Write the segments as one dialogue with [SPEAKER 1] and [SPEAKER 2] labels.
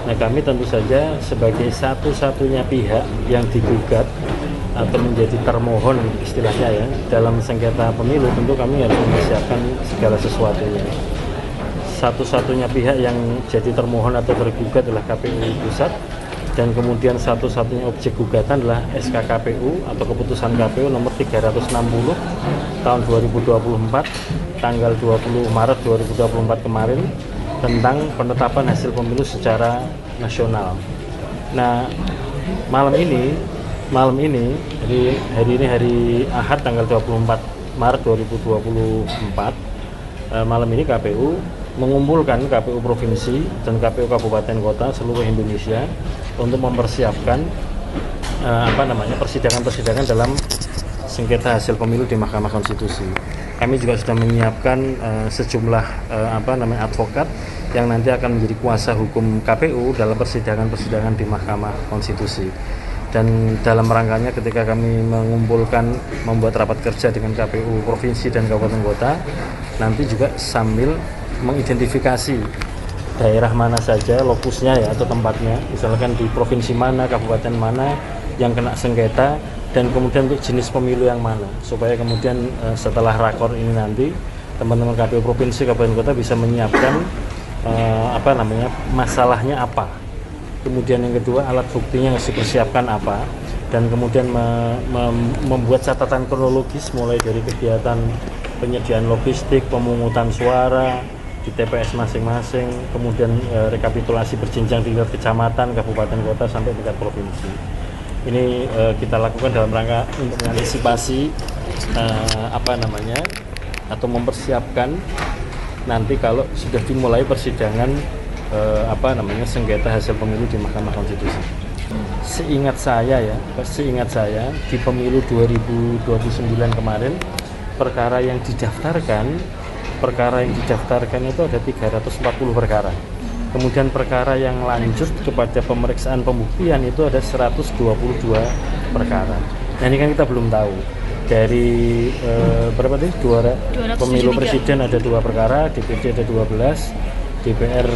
[SPEAKER 1] Nah, kami tentu saja sebagai satu-satunya pihak yang digugat atau menjadi termohon istilahnya ya dalam sengketa pemilu, tentu kami harus mempersiapkan segala sesuatunya. Satu-satunya pihak yang jadi termohon atau tergugat adalah KPU Pusat, dan kemudian satu-satunya objek gugatan adalah SK KPU atau keputusan KPU nomor 360 tahun 2024 tanggal 20 Maret 2024 kemarin tentang penetapan hasil pemilu secara nasional. Nah, malam ini hari ini hari Ahad tanggal 24 Maret 2024, malam ini KPU mengumpulkan KPU provinsi dan KPU kabupaten kota seluruh Indonesia untuk mempersiapkan persidangan-persidangan dalam sengketa hasil pemilu di Mahkamah Konstitusi. Kami juga sudah menyiapkan sejumlah advokat yang nanti akan menjadi kuasa hukum KPU dalam persidangan-persidangan di Mahkamah Konstitusi. Dan dalam rangkanya ketika kami membuat rapat kerja dengan KPU provinsi dan kabupaten kota, nanti juga sambil mengidentifikasi daerah mana saja lokusnya ya atau tempatnya, misalkan di provinsi mana, kabupaten mana yang kena sengketa, dan kemudian untuk jenis pemilu yang mana, supaya kemudian setelah rakor ini nanti teman-teman KPU provinsi, kabupaten kota bisa menyiapkan masalahnya apa, kemudian yang kedua alat buktinya harus dipersiapkan apa, dan kemudian membuat catatan kronologis mulai dari kegiatan penyediaan logistik, pemungutan suara di TPS masing-masing, kemudian rekapitulasi berjenjang di tingkat kecamatan, kabupaten kota sampai tingkat provinsi. Ini kita lakukan dalam rangka untuk mengantisipasi atau mempersiapkan nanti kalau sudah dimulai persidangan sengketa hasil pemilu di Mahkamah Konstitusi. Seingat saya di pemilu 2029 kemarin perkara yang didaftarkan itu ada 340 perkara. Kemudian perkara yang lanjut kepada pemeriksaan pembuktian itu ada 122 perkara. Nah, ini kan kita belum tahu. Dari pemilu presiden ada 2 perkara, DPD ada 12, DPR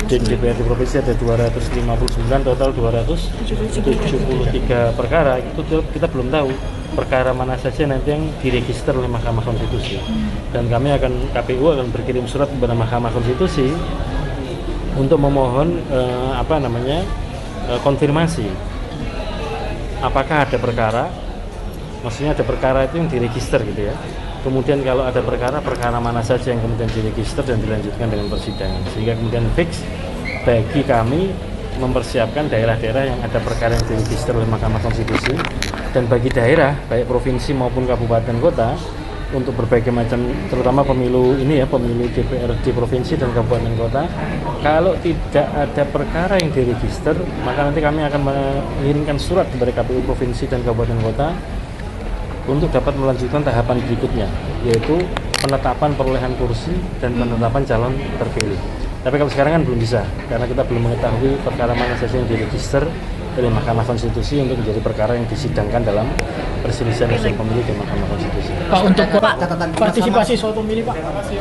[SPEAKER 1] di provinsi ada 259, total 273 perkara. Itu kita belum tahu perkara mana saja nanti yang diregister oleh Mahkamah Konstitusi. Dan KPU akan berkirim surat kepada Mahkamah Konstitusi untuk memohon konfirmasi apakah ada perkara, maksudnya ada perkara itu yang diregister gitu ya. Kemudian kalau ada perkara mana saja yang kemudian diregister dan dilanjutkan dengan persidangan, sehingga kemudian fix bagi kami mempersiapkan daerah-daerah yang ada perkara yang diregister oleh Mahkamah Konstitusi, dan bagi daerah baik provinsi maupun kabupaten kota untuk berbagai macam, terutama pemilu DPR di provinsi dan kabupaten kota, kalau tidak ada perkara yang diregister, maka nanti kami akan mengirimkan surat kepada KPU provinsi dan kabupaten kota untuk dapat melanjutkan tahapan berikutnya, yaitu penetapan perolehan kursi dan penetapan calon terpilih. Tapi kalau sekarang kan belum bisa, karena kita belum mengetahui perkara mana saja yang diregister oleh Mahkamah Konstitusi untuk menjadi perkara yang disidangkan dalam perselisihan hasil pemilu di Mahkamah Konstitusi.
[SPEAKER 2] Pak, untuk catatan partisipasi soal pemilih, Pak.
[SPEAKER 3] Terima kasih.